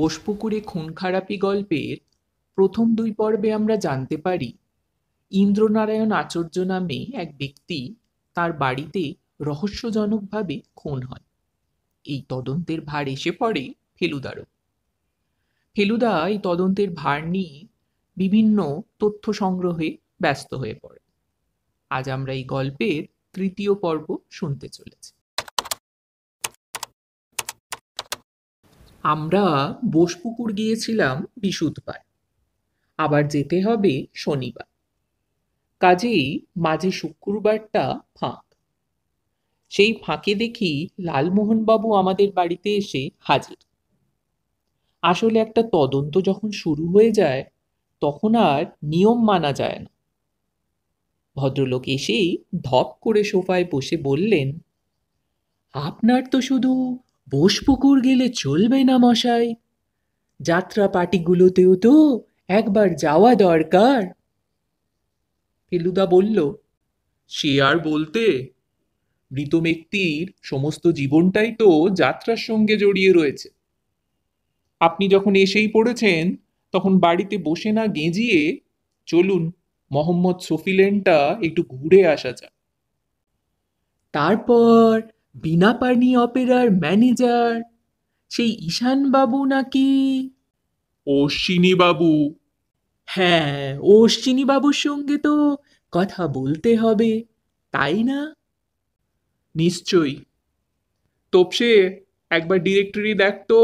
বোসপুকুরে খুন খারাপি গল্পের প্রথম ২ পর্বে আমরা জানতে পারি ইন্দ্রনারায়ণ আচার্য নামে এক ব্যক্তি তার বাড়িতে রহস্যজনকভাবে খুন হয়। এই তদন্তের ভার এসে পড়ে ফেলুদারও। ফেলুদা এই তদন্তের ভার নিয়ে বিভিন্ন তথ্য সংগ্রহে ব্যস্ত হয়ে পড়ে। আজ আমরা এই গল্পের ৩য় পর্ব শুনতে চলেছি। আমরা বোসপুকুর গিয়েছিলাম বিশুদ্ধবার, আবার যেতে হবে শনিবার, কাজেই মাঝে শুক্রবারটা ফাঁক। সেই ফাঁকে দেখি লালমোহনবাবু আমাদের বাড়িতে এসে হাজির। আসলে একটা তদন্ত যখন শুরু হয়ে যায় তখন আর নিয়ম মানা যায় না। ভদ্রলোক এসেই ধপ করে সোফায় বসে বললেন, আপনার তো শুধু বোসপুকুর গেলে চলবে না মশাই, যাত্রা পার্টিগুলোতেও তো একবার যাওয়া দরকার। ফেলুদা বলল, সে আর বলতে, মৃত ব্যক্তির সমস্ত জীবনটাই তো যাত্রার সঙ্গে জড়িয়ে রয়েছে। আপনি যখন এসেই পড়েছেন তখন বাড়িতে বসে না গেঁজিয়ে চলুন মোহাম্মদ শফি লেনটা একটু ঘুরে আসা যাক। তারপর বিনাপানি অপেরার ম্যানেজার সেই ঈশান বাবু নাকি? অশ্বিনী বাবু। হ্যাঁ, অশ্বিনী বাবুর সঙ্গে তো কথা বলতে হবে, তাই না? নিশ্চয়ই। তোপসে, একবার ডিরেক্টরি দেখ তো,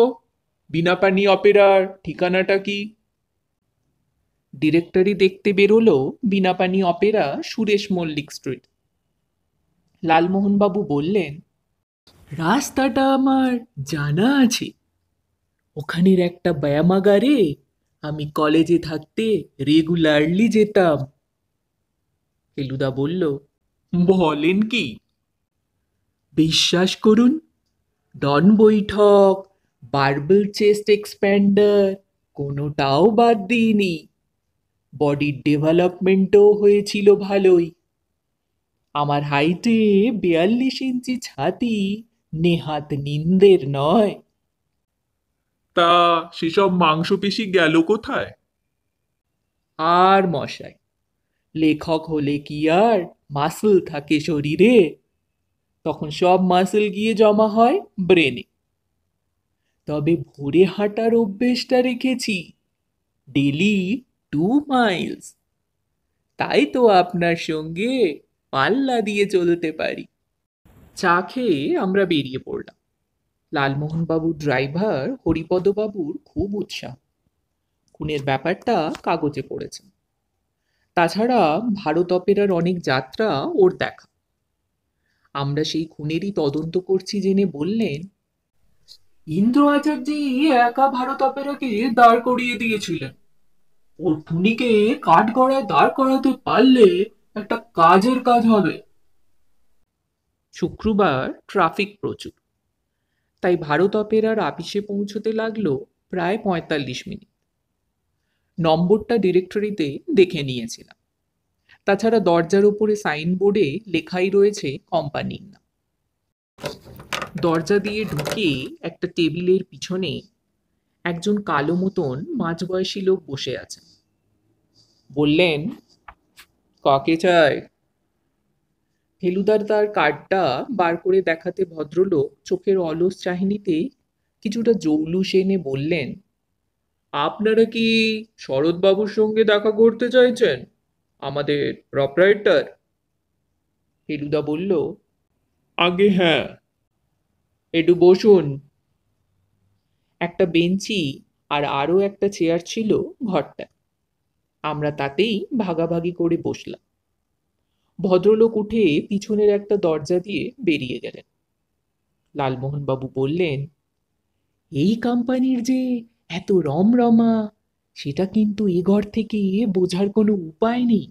বিনাপানি অপেরার ঠিকানাটা কি? ডিরেক্টরি দেখতে বেরোলো বিনাপানি অপেরা সুরেশ মল্লিক স্ট্রিট। লালমোহনবাবু বললেন, রাস্তাটা আমার জানা আছে, ওখানের একটা ব্যায়ামাগারে আমি কলেজে থাকতে রেগুলারলি যেতাম। ফেলুদা বলল, বলেন কি? বিশ্বাস করুন, ডন বৈঠক, বার্বেল চেস্ট এক্সপ্যান্ডার কোনোটাও বাদ দিইনি। বডির ডেভেলপমেন্টও হয়েছিল ভালোই। আমার হাইটে ৪২ ইঞ্চি ছাতি নেহাত নিন্দের নয়। তা সেসব মাংসপেশি গেল কোথায়? আর মশাই, লেখক হলে কি আর মাসল থাকে শরীরে? তখন সব মাসল গিয়ে জমা হয় ব্রেনে। তবে ভোরে হাঁটার অভ্যেসটা রেখেছি, ডেলি 2 মাইলস। তাই তো আপনার সঙ্গে পাল্লা দিয়ে চলতে পারি। চা খেয়ে আমরা বেরিয়ে পড়লাম। লালমোহনবাবুর ড্রাইভার হরিপদবাবুর খুব উৎসাহ, খুনের ব্যাপারটা কাগজে পড়েছেন। তাছাড়া ভারত অপেরার অনেক যাত্রা ওর দেখা। আমরা সেই খুনেরই তদন্ত করছি জেনে বললেন, ইন্দ্র আচার্যি একা ভারত অপেরাকে দাঁড় করিয়ে দিয়েছিলেন। ওর খুনিকে কাঠগড়ায় দাঁড় করাতে পারলে একটা কাজের কাজ হবে। শুক্রবার ট্রাফিক প্রচুর, তাই ভারত অপেরার আপিসে পৌঁছতে লাগলো প্রায় ৪৫ মিনিট। নম্বরটা ডিরেক্টরিতে দেখে নিয়েছিলাম। তাছাড়া দরজার উপরে সাইনবোর্ডে লেখাই রয়েছে কোম্পানির নাম। দরজা দিয়ে ঢুকে একটা টেবিলের পিছনে একজন কালো মতন মাঝবয়সী লোক বসে আছে। বললেন, কাকে চায়? ফেলুদার তার কার্ডটা বার করে দেখাতে ভদ্রলোক চোখের অলস চাহিনিতে কিছুটা জৌলুস এনে বললেন, আপনারা কি শরৎবাবুর সঙ্গে দেখা করতে চাইছেন, আমাদের প্রপ্রাইটার? ফেলুদা বলল, আগে হ্যাঁ। একটু বসুন। একটা বেঞ্চি আর আরো একটা চেয়ার ছিল ঘরটা। আমরা তাতেই ভাগাভাগি করে বসলাম। ভদ্রলোক উঠে পিছনের একটা দরজা দিয়ে বেরিয়ে গেলেন। লালমোহনবাবু বললেন, এই কোম্পানির যে এত রমরমা, সেটা কিন্তু এ ঘর থেকে বোঝার কোনো উপায় নেই।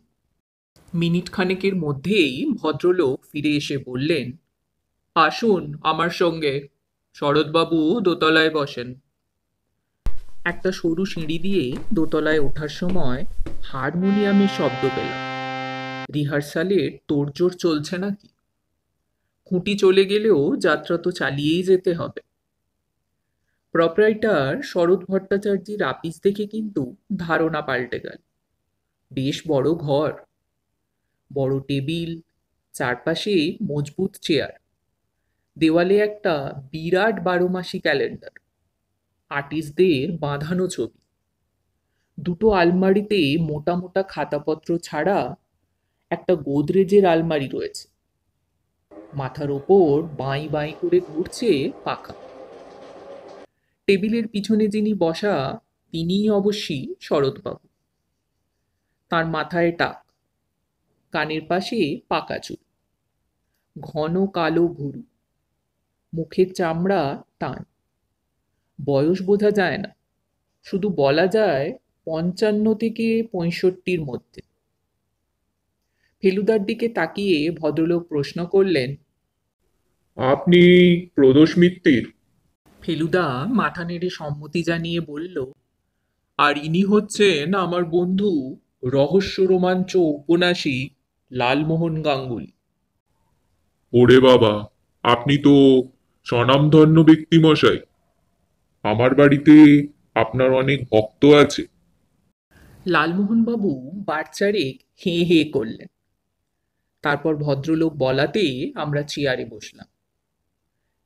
মিনিট খানেকের মধ্যেই ভদ্রলোক ফিরে এসে বললেন, আসুন আমার সঙ্গে, শরৎবাবু দোতলায় বসেন। একটা সরু সিঁড়ি দিয়ে দোতলায় ওঠার সময় হারমোনিয়ামের শব্দ পেলাম। রিহার্সালের তোড়জোড় চলছে নাকি? খুঁটি চলে গেলেও যাত্রা তো চালিয়েই যেতে হবে। প্রোপ্রাইটার শরৎ ভট্টাচার্যের আপিস দেখে কিন্তু ধারণা পাল্টে গেল। বেশ বড় ঘর, বড় টেবিল, চারপাশে মজবুত চেয়ার, দেওয়ালে একটা বিরাট 12 মাসি ক্যালেন্ডার, আর্টিস্টদের বাঁধানো ছবি, দুটো আলমারিতে মোটা মোটা খাতাপত্র ছাড়া একটা গোদরেজের আলমারি রয়েছে। মাথার ওপর বাঁই বাঁই করে ঘুরছে পাখা। টেবিলের পিছনে যিনি বসা, তিনিই অবশ্যই শরৎবাবু। তার মাথায় টাক, কানের পাশে পাকা চুল, ঘন কালো ভুরু, মুখের চামড়া টান। বয়স বোঝা যায় না, শুধু বলা যায় 55 থেকে 65-র মধ্যে। ফেলুদার দিকে তাকিয়ে ভদ্রলোক প্রশ্ন করলেন, আপনি প্রদোষ মিত্তির? ফেলুদা মাথা নেড়ে সম্মতি জানিয়ে বলল, আর ইনি হচ্ছেন আমার বন্ধু, রহস্য রোমাঞ্চ উপন্যাসিক লালমোহন গাঙ্গুলি। ওরে বাবা, আপনি তো স্বনামধন্য ব্যক্তি মশাই। আমার বাড়িতে আপনার অনেক ভক্ত আছে। লালমোহনবাবু বারচারেক হে হে করলেন। তারপর ভদ্রলোক বলাতে আমরা চেয়ারে বসলাম।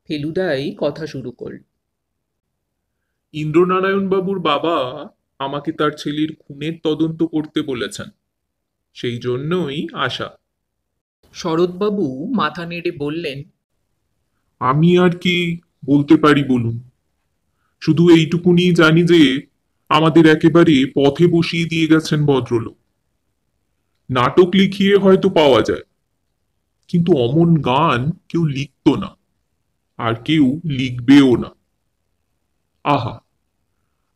ফেলুদাই কথা শুরু করল। ইন্দ্রনারায়ণ বাবুর বাবা আমাকে তার ছেলের খুনের তদন্ত করতে বলেছেন, সেই জন্যই আসা। শরৎবাবু মাথা নেড়ে বললেন, আমি আর কি বলতে পারি বলুন? শুধু এইটুকুনি জানি যে আমাদের একেবারে পথে বসিয়ে দিয়ে গেছেন ভদ্রলোক। নাটক লিখিয়ে হয়তো পাওয়া যায়, কিন্তু অমন গান কেউ লিখতো না, আর কেউ লিখবেও না। আহা,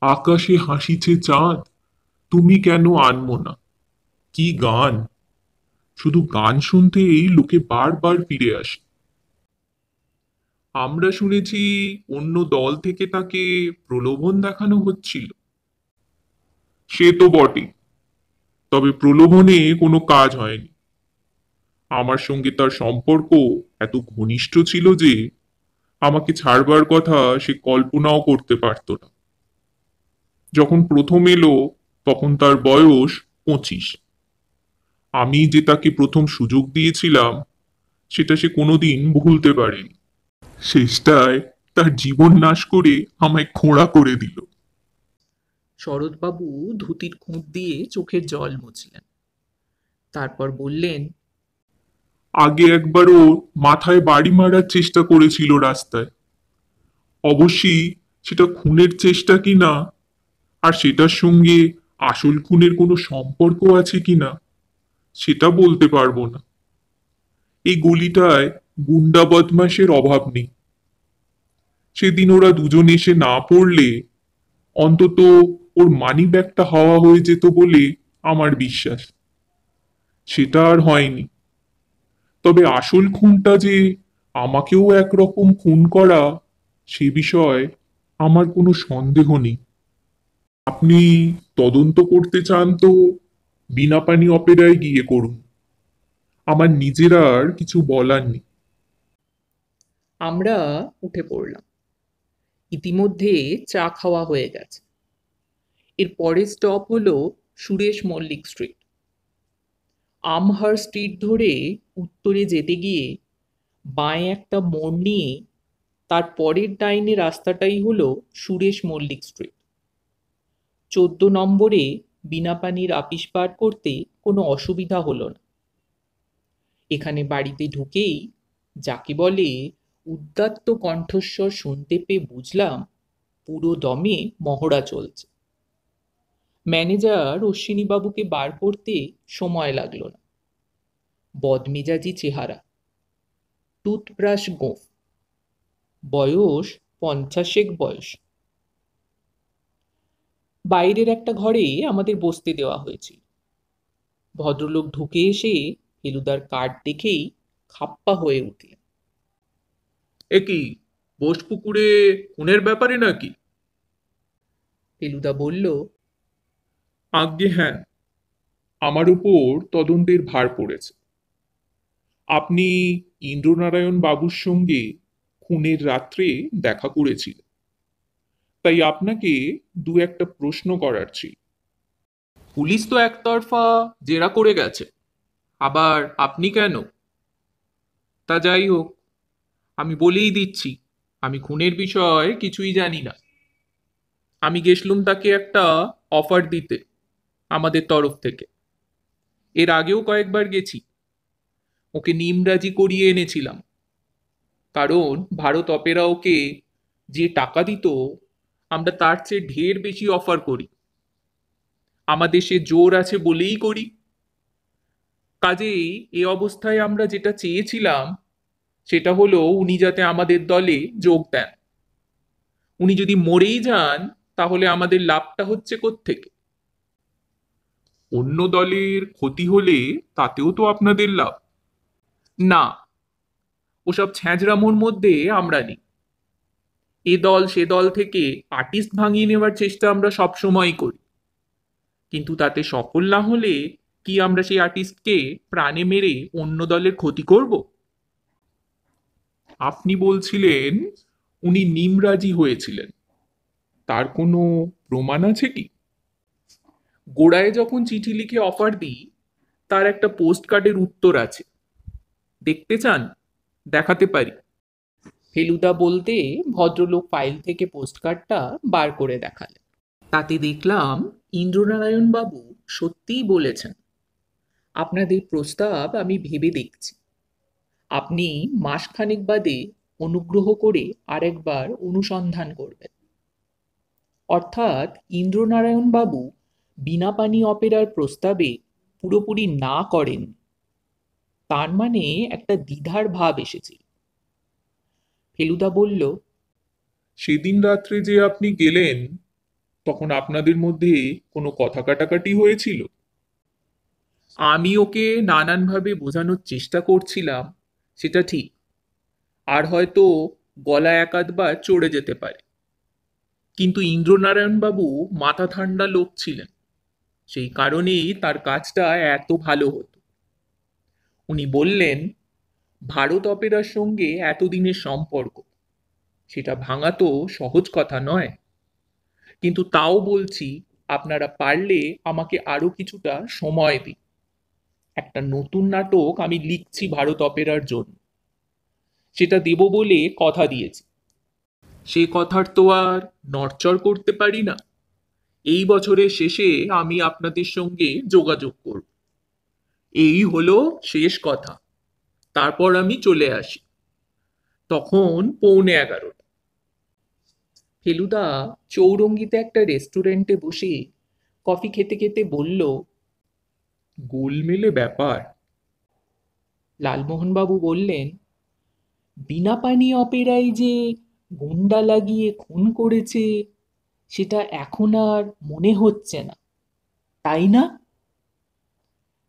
আকাশে হাসিছে চাঁদ, তুমি কেন আনমো না, কি গান! শুধু গান শুনতেই লোকে বারবার ফিরে আসে। আমরা শুনেছি অন্য দল থেকে তাকে প্রলোভন দেখানো হচ্ছিল। সে তো বটে, তবে প্রলোভনে কোনো কাজ হয়নি। আমার সঙ্গে তার সম্পর্ক এত ঘনিষ্ঠ ছিল যে আমাকে ছাড়বার কথা সে কল্পনাও করতে পারত না। যখন প্রথম এলো তখন তার বয়স 25। আমি যে তাকে প্রথম সুযোগ দিয়েছিলাম সেটা সে কোনোদিন ভুলতে পারেনি। শেষটায় তার জীবন নাশ করে আমায় খোঁড়া করে দিল। শরৎবাবু ধুতির খুঁত দিয়ে চোখের জল মুছলেন। তারপর বললেন, আগে একবারও মাথায় বাড়ি মারার চেষ্টা করেছিল রাস্তায়। অবশ্যই সেটা খুনের চেষ্টা কিনা, আর সেটার সঙ্গে আসল খুনের কোনো সম্পর্ক আছে কিনা সেটা বলতে পারবো না। এই গলিটায় গুন্ডা বদমাশের অভাব নেই। সেদিন ওরা দুজন এসে না পড়লে অন্তত ওর মানি ব্যাগটা হাওয়া হয়ে যেত বলে আমার বিশ্বাস। সেটা আর হয়নি। তবে আসল খুনটা যে আমাকেও একরকম খুন করা, সে বিষয়ে আমার কোনো সন্দেহ নেই। আপনি তদন্ত করতে চান তো বিনাপানি অপেরায় গিয়ে করুন, আমার নিজের আর কিছু বলার নেই। আমরা উঠে পড়লাম। ইতিমধ্যে চা খাওয়া হয়ে গেছে। এর পরের স্টপ হলো সুরেশ মল্লিক স্ট্রিট। আমহার স্ট্রিট ধরে উত্তরে যেতে গিয়ে বাঁয়ে একটা মোড় নিয়ে তার পরের ডাইনে রাস্তাটাই হলো সুরেশ মল্লিক স্ট্রিট। 14 নম্বরে বিনাপানির আপিস পার করতে কোনো অসুবিধা হলো না। এখানে বাড়িতে ঢুকেই যাকে বলে উদ্দাত্ত কণ্ঠস্বর শুনতে পেয়ে বুঝলাম পুরো দমে মহড়া চলছে। ম্যানেজার অশ্বিনীবাবুকে বার করতে সময় লাগলো না। বদমেজাজি চেহারা, টুথব্রাশ গোঁফ, বয়স 50-এক বয়স। বাইরের একটা ঘরে আমাদের বসতে দেওয়া হয়েছিল। ভদ্রলোক ঢুকে এসে ফেলুদার কার্ড দেখেই খাপ্পা হয়ে উঠলেন। এ কি, বোসপুকুরে খুনের ব্যাপারে নাকি? ফেলুদা বলল, আজ্ঞে হ্যাঁ, আমার উপর তদন্তের ভার পড়েছে। আপনি ইন্দ্রনারায়ণ বাবুর সঙ্গে খুনের রাত্রে দেখা করেছিলেন। তাই আপনাকে দু একটা প্রশ্ন করার ছিল। পুলিশ তো একতরফা জেরা করে গেছে, আবার আপনি কেন? তা যাই হোক, আমি বলেই দিচ্ছি, আমি খুনের বিষয়ে কিছুই জানি না। আমি গেছলুম তাকে একটা অফার দিতে আমাদের তরফ থেকে। এর আগেও কয়েকবার গেছি, ওকে নিমরাজি করিয়ে এনেছিলাম। কারণ ভারত অপেরা ওকে যে টাকা দিত, আমরা তার চেয়ে ঢের বেশি অফার করি। আমাদের সে জোর আছে বলেই করি। কাজেই এই অবস্থায় আমরা যেটা চেয়েছিলাম সেটা হলো উনি যাতে আমাদের দলে যোগ দেন। উনি যদি মরেই যান তাহলে আমাদের লাভটা হচ্ছে কোত্থেকে? অন্য দলের ক্ষতি হলে তাতেও তো আপনাদের লাভ। না, ওসব ছ্যাঁচড়ামোর মধ্যে আমরা নেই। এ দল সে দল থেকে আর্টিস্ট ভাঙিয়ে নেওয়ার চেষ্টা আমরা সবসময়ই করি, কিন্তু তাতে সফল না হলে কি আমরা সেই আর্টিস্টকে প্রাণে মেরে অন্য দলের ক্ষতি করব? আপনি বলছিলেন উনি নিমরাজি হয়েছিলেন, তার কোনো প্রমাণ আছে কি? গোড়ায় যখন চিঠি লিখে অফার দিই, তার একটা পোস্ট কার্ডের উত্তর আছে। দেখতে চান? দেখাতে পারি। ফেলুদা বলতে ভদ্রলোক ফাইল থেকে পোস্টকার্ডটা বার করে দেখালেন। তাতে দেখলাম ইন্দ্রনারায়ণ বাবু সত্যিই বলেছেন, আপনাদের প্রস্তাব আমি ভেবে দেখছি। আপনি মাসখানেক বাদে অনুগ্রহ করে আরেকবার অনুসন্ধান করবেন। অর্থাৎ ইন্দ্রনারায়ণ বাবু বীণাপাণি অপেরার প্রস্তাবে পুরোপুরি না করেন, তার মানে একটা দ্বিধার ভাব এসেছে। ফেলুদা বলল, সেদিন রাত্রে যে আপনি গেলেন, তখন আপনাদের মধ্যে কোনো কথা কাটাকাটি হয়েছিল? আমি ওকে নানানভাবে বোঝানোর চেষ্টা করছিলাম, সেটা ঠিক। আর হয়তো গলা এক আধবার চড়ে যেতে পারে, কিন্তু ইন্দ্রনারায়ণ বাবু মাথা ঠান্ডা লোক ছিলেন। সেই কারণেই তার কাজটা এত ভালো হতো। উনি বললেন, ভারত অপেরার সঙ্গে এতদিনের সম্পর্ক, সেটা ভাঙা তো সহজ কথা নয়। কিন্তু তাও বলছি, আপনারা পারলে আমাকে আরো কিছুটা সময় দিন। একটা নতুন নাটক আমি লিখছি ভারত অপেরার জন্য, সেটা দেব বলে কথা দিয়েছি। সে কথার তো আর নড়চড় করতে পারি না। এই বছরের শেষে আমি আপনাদের সঙ্গে যোগাযোগ করব। এই হলো শেষ কথা, তারপর আমি চলে আসি। তখন 11:45। ফেলুদা চৌরঙ্গিতে একটা রেস্টুরেন্টে বসে কফি খেতে খেতে বলল, গোলমেলে ব্যাপার। লালমোহনবাবু বললেন, বীণাপাণি অপেরায় যে গুন্ডা লাগিয়ে খুন করেছে সেটা এখন আর মনে হচ্ছে না, তাই না?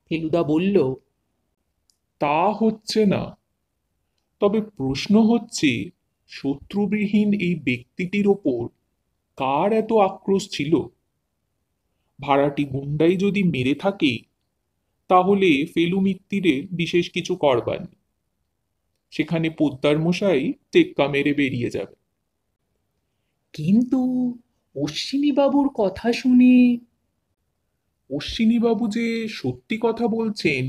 ফেলুদা বলল, তা হচ্ছে না, তবে প্রশ্ন হচ্ছে শত্রুবিহীন এই ব্যক্তিটির ওপর কার এত আক্রোশ ছিল? ভাড়াটি গুন্ডাই যদি মেরে থাকে, তাহলে ফেলু মিত্তিরের বিশেষ কিছু করবার নেই। সেখানে পোদ্দার মশাই টেক্কা মেরে বেরিয়ে যাবে। কিন্তু অশ্বিনীবাবুর কথা শুনে। অশ্বিনীবাবু যে সত্যি কথা বলছেন,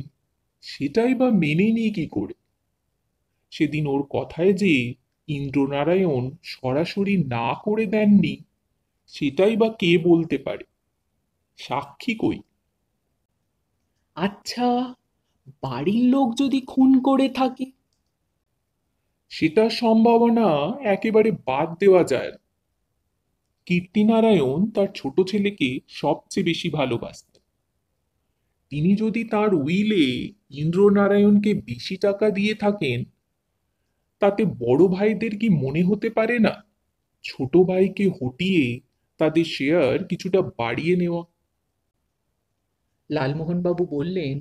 সেটাই বা মেনে নিই কি করে? সেদিন ওর কথায় যে ইন্দ্রনারায়ণ সরাসরি না করে দেননি, সেটাই বা কে বলতে পারে? সাক্ষী কই? আচ্ছা, বাড়ির লোক যদি খুন করে থাকে? সেটার সম্ভাবনা একেবারে বাদ দেওয়া যায় না। কীর্তিনারায়ণ তার ছোট ছেলেকে সবচেয়ে বেশি ভালোবাসতেন। তিনি যদি তার উইলে ইন্দ্রনারায়ণকে বেশি টাকা দিয়ে থাকেন, তাতে বড় ভাইদের কি মনে হতে পারে না ছোট ভাইকে হটিয়ে তাদের শেয়ার কিছুটা বাড়িয়ে নেওয়া? লালমোহনবাবু বললেন,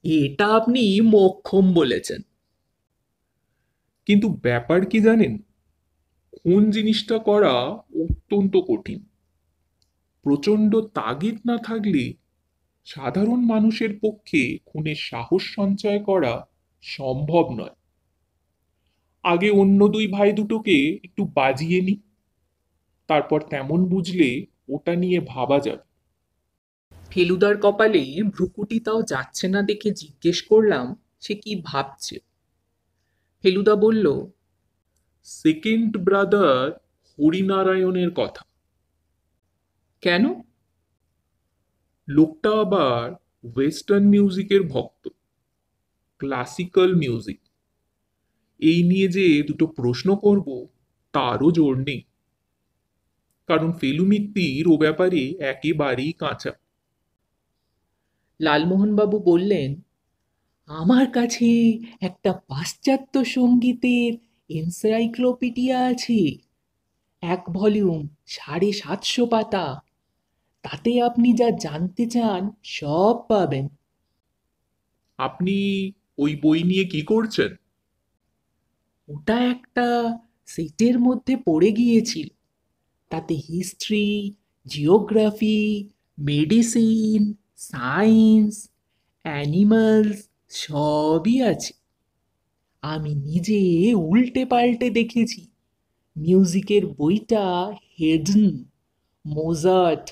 এটা আপনি মোক্ষম বলেছেন। কিন্তু ব্যাপার কি জানেন, খুন জিনিসটা করা অত্যন্ত কঠিন। প্রচন্ড তাগিদ না থাকলে সাধারণ মানুষের পক্ষে খুনের সাহস সঞ্চয় করা সম্ভব নয়। আগে অন্য দুই ভাই দুটোকে একটু বাজিয়ে নি, তারপর তেমন বুঝলে ওটা নিয়ে ভাবা যাবে। ফেলুদার কপালে ভ্রুকুটিটাও যাচ্ছে না দেখে জিজ্ঞেস করলাম সে কি ভাবছে। ফেলুদা বলল, সেকেন্ড ব্রাদার হরিনারায়ণের কথা। কেন? লোকটা আবার ওয়েস্টার্ন মিউজিকের ভক্ত, ক্লাসিক্যাল মিউজিক। এই নিয়ে যে দুটো প্রশ্ন করব তারও জোর নেই, কারণ ফেলু মিত্তির ও ব্যাপারে একেবারেই কাঁচা। লালমোহনবাবু বললেন, আমার কাছে একটা পাশ্চাত্য সঙ্গীতের এনসাইক্লোপিডিয়া আছে, 1 ভলিউম, 750 পাতা। তাতে আপনি যা জানতে চান সব পাবেন। আপনি ওই বই নিয়ে কি করছেন? ওটা একটা সেটের মধ্যে পড়ে গিয়েছিল। তাতে history, geography, medicine, science, animals সবই আছে। আমি নিজে উল্টে পাল্টে দেখেছি। মিউজিকের বইটা হেডন, মোজার্ট,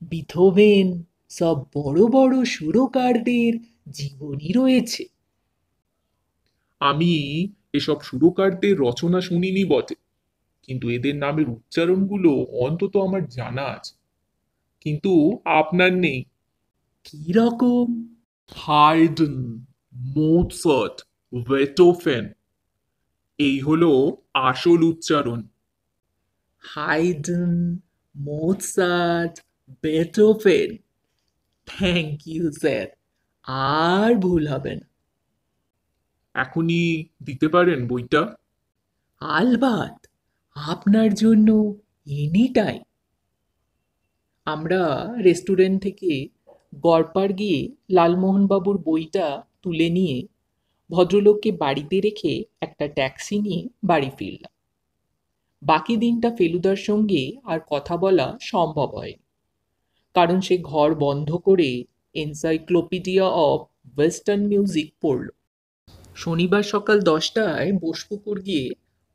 বিথোভেন, সব বড় বড় সুরকারদের জীবনী রয়েছে। আমি এসব সুরকারদের রচনা শুনিনি বটে, কিন্তু এদের নামের উচ্চারণগুলো অন্তত আমার জানা আছে, কিন্তু আপনার নেই। কি রকম? হাইডেন, মোৎসার্ট, বেটোফেন, এই হলো আসল উচ্চারণ। Haydn, Mozart, Beethoven. Thank you sir, আর ভুল হবে না। এখনই দিতে পারেন বইটা? আলবাত, আপনার জন্য এনি টাইম। আমরা রেস্টুরেন্ট থেকে গড়পাড় গিয়ে লালমোহনবাবুর বইটা তুলে নিয়ে ভদ্রলোককে বাড়িতে রেখে একটা ট্যাক্সি নিয়ে বাড়ি ফিরলাম। বাকি দিনটা ফেলুদার সঙ্গে আর কথা বলা সম্ভব হয়নি, কারণ সে ঘর বন্ধ করে এনসাইক্লোপিডিয়া অফ ওয়েস্টার্ন মিউজিক পড়ল। শনিবার সকাল 10টায় বোসপুকুর গিয়ে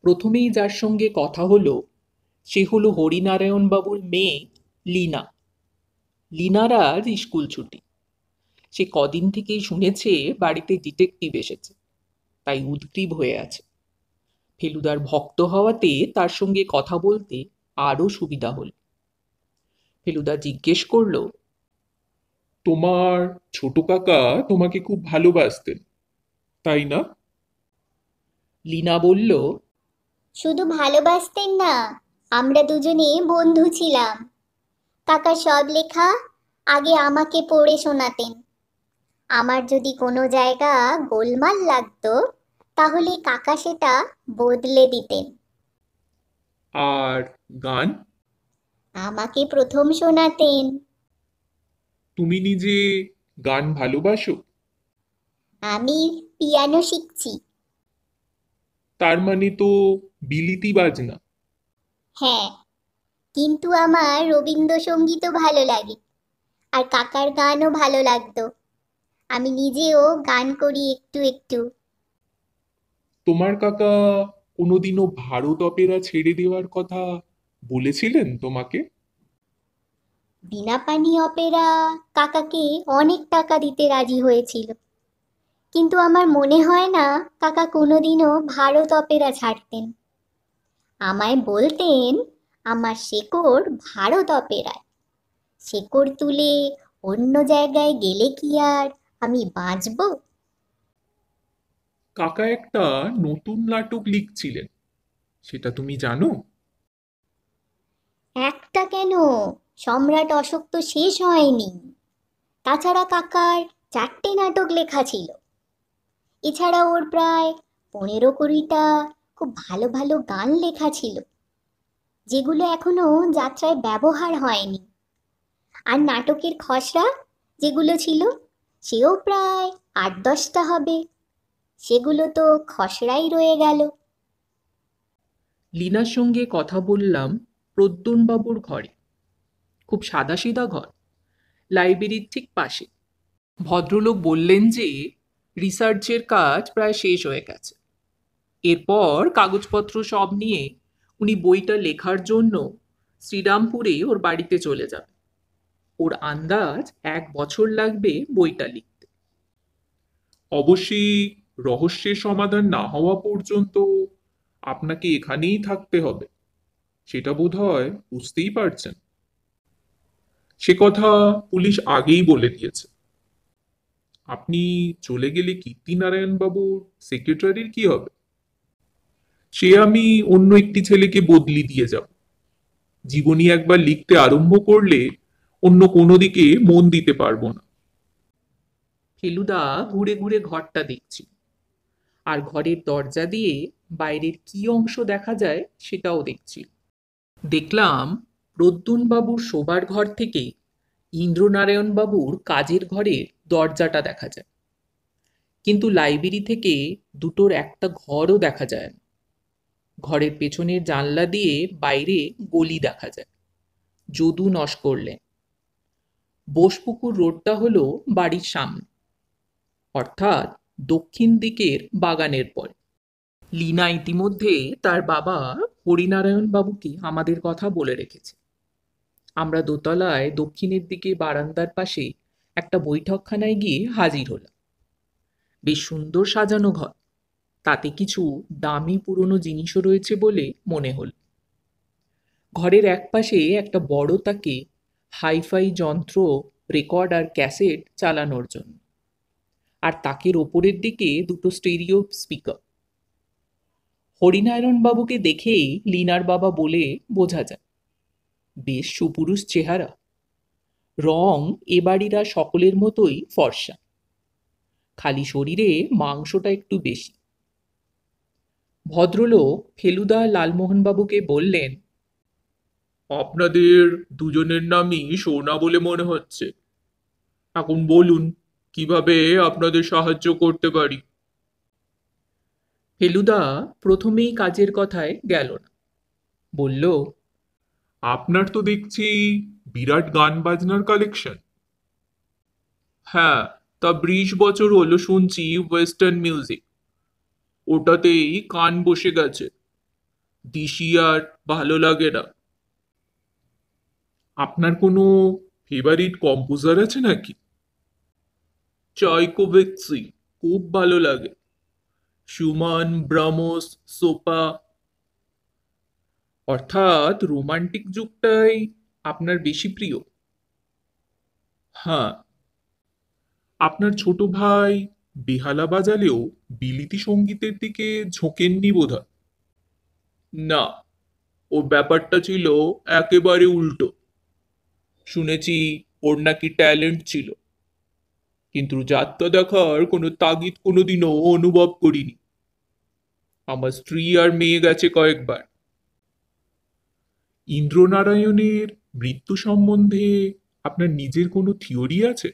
প্রথমেই যার সঙ্গে কথা হলো সে হলো হরিনারায়ণ বাবুর মেয়ে লীনা। লীনার আজ স্কুল ছুটি। সে কদিন থেকেই শুনেছে বাড়িতে ডিটেকটিভ এসেছে, তাই উদগ্রীব হয়ে আছে। ফেলুদার ভক্ত হওয়াতে তার সঙ্গে কথা বলতে আরও সুবিধা হল। ফেলুদা জিজ্ঞেস করল, তোমার ছোট কাকা তোমাকে খুব ভালোবাসতেন, তাই না? লীনা বলল, শুধু ভালোবাসতেন না, আমরা দুজনে বন্ধু ছিলাম। কাকা সব লেখা আগে আমাকে পড়ে শোনাতেন। আমার যদি কোনো জায়গা গোলমাল লাগতো তাহলে কাকা সেটা বদলে দিতেন। আর গান? আমাকে প্রথম শোনাতেন। তুমি নিজে গান ভালোবাসো? আমি পিয়ানো শিখছি। তার মানে তো বিলিতি বাজনা। হ্যাঁ, কিন্তু আমার রবীন্দ্রসঙ্গীতও ভালো লাগে, আর কাকার গানও ভালো লাগতো। আমি নিজেও গান করি একটু একটু। তোমার কাকা কোনোদিনও ভারত অপেরা ছেড়ে দেওয়ার কথা বলেছিলেন তোমাকে? বীণাপাণি অপেরা কাকাকে অনেক টাকা দিতে রাজি হয়েছিল, কিন্তু আমার মনে হয় না কাকা কোনোদিনও ভারত অপেরা ছাড়তেন। আমায় বলতেন আমার শেকড় ভারত অপেরায়। শেকড় তুলে অন্য জায়গায় গেলে কি আর আমি বাঁচবো? কাকা একটা নতুন নাটক লিখছিলেন, সেটা তুমি জানো? একটা কেন, সম্রাট অশোক তো শেষ হয়নি। তাছাড়া কাকার 4টে নাটক লেখা ছিল। এছাড়া ওর প্রায় 15-20টা খুব ভালো ভালো গান লেখা ছিল, যেগুলো এখনো যাত্রায় ব্যবহার হয়নি। আর নাটকের খসড়া যেগুলো ছিল সেও প্রায় 8-10টা হবে, সেগুলো তো খসড়াই রয়ে গেল। লীনার সঙ্গে কথা বললাম প্রদ্যুন্নবাবুর ঘরে। খুব সাদাসিধা ঘর, লাইব্রেরির ঠিক পাশে। ভদ্রলোক বললেন যে রিসার্চের কাজ প্রায় শেষ হয়ে গেছে। এরপর কাগজপত্র সব নিয়ে উনি বইটা লেখার জন্য শ্রীরামপুরে ওর বাড়িতে চলে যাবে। ওর আন্দাজ 1 বছর লাগবে বইটা লিখতে। অবশ্যই রহস্যের সমাধান না হওয়া পর্যন্ত আপনাকে এখানেই থাকতে হবে, সেটা বোধহয় বুঝতেই পারছেন। সে কথা পুলিশ আগেই বলে দিয়েছে। আপনি চলে গেলে কীর্তিনারায়ণ বাবুর সেক্রেটারির কি হবে? সে আমি অন্য একটি ছেলেকে বদলি দিয়ে যাব। জীবনী একবার লিখতে আরম্ভ করলে অন্য কোনো দিকে মন দিতে পারবো না। ফেলুদা ঘুরে ঘুরে ঘরটা দেখছিল, আর ঘরের দরজা দিয়ে বাইরের কি অংশ দেখা যায় সেটাও দেখছিল। দেখলাম প্রদ্যুন বাবুর শোবার ঘর থেকে ইন্দ্রনারায়ণ বাবুর কাজের ঘরের দরজাটা দেখা যায়, কিন্তু লাইব্রেরি থেকে দুটোর একটা ঘরও দেখা যায় না। ঘরের পেছনের জানলা দিয়ে বাইরে গলি দেখা যায়। যদু নস্করলেন। বোসপুকুর রোডটা হলো বাড়ির সামনে, অর্থাৎ দক্ষিণ দিকের বাগানের পরে। লীনা ইতিমধ্যে তার বাবা হরিনারায়ণ বাবুকে আমাদের কথা বলে রেখেছে। আমরা দোতলায় দক্ষিণের দিকে বারান্দার পাশে একটা বৈঠকখানায় গিয়ে হাজির হলাম। বেশ সুন্দর সাজানো ঘর, তাতে কিছু দামি পুরনো জিনিসও রয়েছে বলে মনে হল। ঘরের একপাশে একটা বড় তাকে হাইফাই যন্ত্র, রেকর্ড আর ক্যাসেট চালানোর জন্য, আর তাকের ওপরের দিকে দুটো স্টেরিও স্পিকার। হরিনারায়ণ বাবুকে দেখেই লীনার বাবা বলে বোঝা যায়, বেশ সুপুরুষ চেহারা, রং এ বাড়িরা সকলের মতোই ফর্সা, খালি শরীরে মাংসটা একটু বেশি। ভদ্রলোক ফেলুদা লালমোহনবাবুকে বললেন, আপনাদের দুজনের নামই সোনা বলে মনে হচ্ছে। এখন বলুন কিভাবে আপনাদের সাহায্য করতে পারি। ফেলুদা প্রথমেই কাজের কথায় গেল না, বলল, আপনার তো দেখছি বিরাট গান বাজনার কালেকশন। হ্যাঁ, তা 20 বছর হলো শুনছি ওয়েস্টার্ন মিউজিক। ওটাতেই কান বসে গেছে, দিশি আর ভালো লাগে না। আপনার কোনো ফেভারিট কম্পোজার আছে নাকি? চাইকোভস্কি খুব ভালো লাগে, সুমান, ব্রাহ্মস, সোপা। অর্থাৎ রোমান্টিক যুগটাই আপনার বেশি প্রিয়? হ্যাঁ। আপনার ছোট ভাই বেহালা বাজালেও বিলিতি সঙ্গীতের দিকে ঝোঁকেননি বোধহয়। না, ও ব্যাপারটা ছিল একেবারে উল্টো। শুনেছি ওর নাকি ট্যালেন্ট ছিল, কিন্তু যাত্রা দেখার কোনো তাগিদ কোনোদিনও অনুভব করিনি। আমার স্ত্রী আর মেয়ে গেছে কয়েকবার। ইন্দ্রনারায়ণের মৃত্যু সম্বন্ধে আপনার নিজের কোনো থিওরি আছে?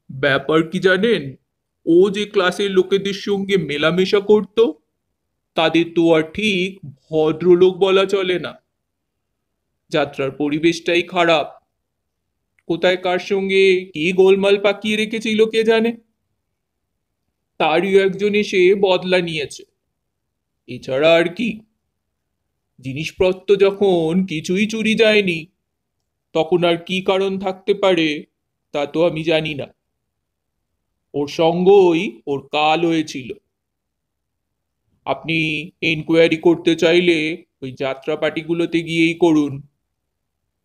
ব্যাপার কি জানেন, ও যে ক্লাসের লোকেদের সঙ্গে মেলামেশা করত, তাদের তো আর ঠিক ভদ্রলোক বলা চলে না। যাত্রার পরিবেশটাই খারাপ। কোথায় কার সঙ্গে কি গোলমাল পাকিয়ে রেখেছিল কে জানে। তারই একজন এসে বদলা নিয়েছে, এছাড়া আর কি। জিনিসপত্র যখন কিছুই চুরি যায়নি, তখন আর কি কারণ থাকতে পারে তা তো আমি জানি না। ওর সঙ্গই ওর কাল হয়েছিল। আপনি এনকোয়ারি করতে চাইলে ওই যাত্রা পার্টিগুলোতে গিয়েই করুন,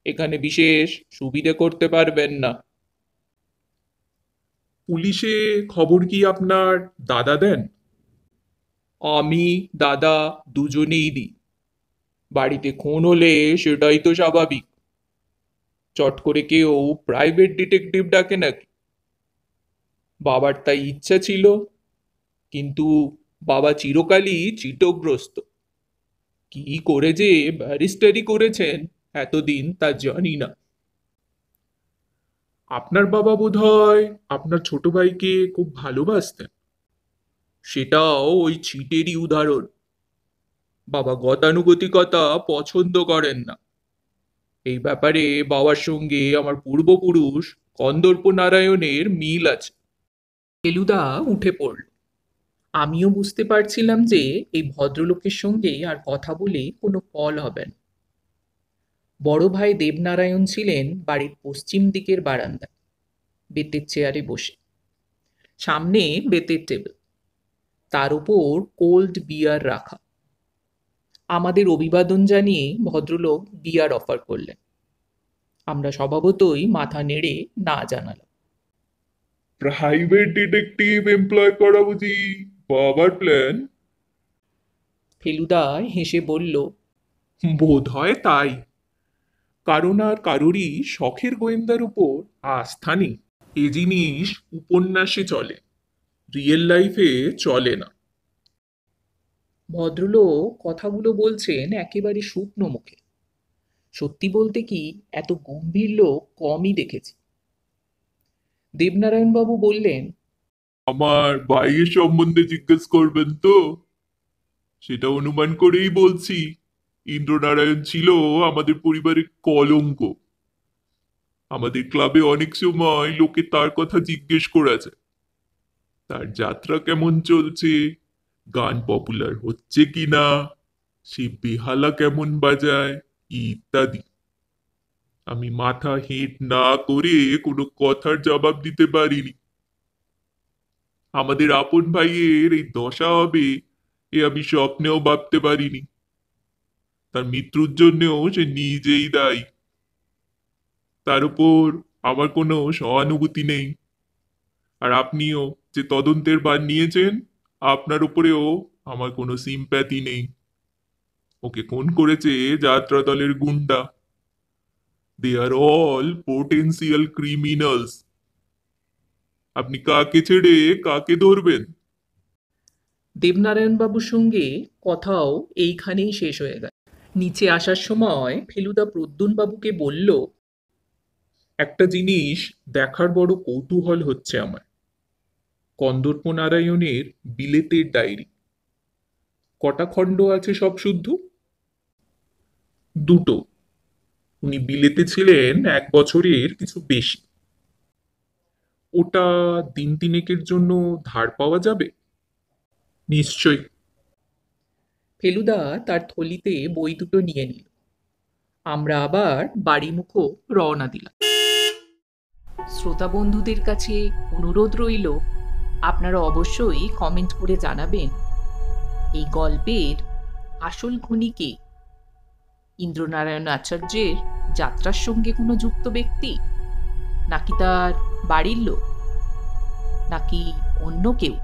এখানে বিশেষ সুবিধে করতে পারবেন না। পুলিশে খবর কি আপনার দাদা দেন? আমি, দাদা দুজনেই দিই। বাড়িতে খুন হলে সেটাই তো স্বাভাবিক। চট করে কেউ প্রাইভেট ডিটেকটিভ ডাকে নাকি? বাবার তাই ইচ্ছা ছিল, কিন্তু বাবা চিরকালই চিতগ্রস্ত। কি করে যে ব্যারিস্টারি করেছেন এতদিন তা জানি না। আপনার বাবা বোধহয় আপনার ছোট ভাইকে খুব ভালোবাসতেন। সেটাও ওই ছিটেরই উদাহরণ। বাবা গতানুগতিকতা পছন্দ করেন না। এই ব্যাপারে বাবার সঙ্গে আমার পূর্বপুরুষ কন্দর্প নারায়ণের মিল আছে। ফেলুদা উঠে পড়ল। আমিও বুঝতে পারছিলাম যে এই ভদ্রলোকের সঙ্গে আর কথা বলে কোনো ফল হবে না। বড় ভাই দেবনারায়ণ ছিলেন বাড়ির পশ্চিম দিকের বারান্দায় বেতের চেয়ারে বসে। সামনে বেতের টেবিল, তার উপর কোল্ড বিয়ার রাখা। আমাদের অভিবাদন জানিয়ে ভদ্রলোক বিয়ার অফার করলেন। আমরা স্বভাবতই মাথা নেড়ে না জানালাম। প্রাইভেট ডিটেকটিভ এমপ্লয় করা বুঝি বাবার প্ল্যান? ফেলুদা হেসে বলল, বোধ হয় তাই। কারণ আর কারোরই শখের গোয়েন্দার উপর আস্থা নেই। এ জিনিস উপন্যাসে চলে, রিয়েল লাইফে চলে না। ভদ্রলোক কথাগুলো বলছেন একেবারে শুকনো মুখে। সত্যি বলতে কি, এত গম্ভীর লোক কমই দেখেছি। দেবনারায়ণবাবু বললেন, আমার ভাইয়ের সম্বন্ধে জিজ্ঞেস করবেন তো? সেটা অনুমান করেই বলছি, ইন্দ্রনারায়ণ ছিল আমাদের পরিবারের কলঙ্ক। আমাদের ক্লাবে অনেক সময় লোকে তার কথা জিজ্ঞেস করেছে, তার যাত্রা কেমন চলছে, গান পপুলার হচ্ছে কিনা, সে বেহালা কেমন বাজায়, ইত্যাদি। আমি মাথা হেঁট না করে কোনো কথার জবাব দিতে পারিনি। আমাদের আপন ভাইয়ের এই দশা হবে এ আমি স্বপ্নেও ভাবতে পারিনি। তার মৃত্যুর জন্যও সে নিজেই দায়ী। তার উপর আমার কোনো সহানুভূতি নেই। আর আপনিও যে তদন্তের ভার নিয়েছেন, আপনার উপরেও আমার কোনো সিম্প্যাথি নেই। ওকে খুন করেছে যাত্রা দলের গুন্ডা। দে আর অল পোটেন্সিয়াল ক্রিমিনালস। আপনি কাকে ছেড়ে কাকে ধরবেন? দেবনারায়ণবাবুর সঙ্গে কথাও এইখানেই শেষ হয়ে গেল। নিচে আসার সময় ফেলুদা প্রদ্যুৎবাবুকে বলল, একটা জিনিস দেখার বড় কৌতূহল হচ্ছে আমার। কন্দর্প নারায়ণের বিলেতের ডায়েরি কটা খণ্ড আছে সব শুদ্ধ? দুটো। উনি বিলেতে ছিলেন 1 বছরের কিছু বেশি। ওটা দিন তিনেকের জন্য ধার পাওয়া যাবে? নিশ্চয়ই। ফেলুদা তার থলিতে বই দুটো নিয়ে নিল। আমরা আবার বাড়িমুখো রওনা দিলাম। শ্রোতা বন্ধুদের কাছে অনুরোধ রইল, আপনারা অবশ্যই কমেন্ট করে জানাবেন এই গল্পের আসল খুনি কে। ইন্দ্রনারায়ণ আচার্যের যাত্রার সঙ্গে কোনো যুক্ত ব্যক্তি, নাকি তার বাড়ির লোক, নাকি অন্য কেউ?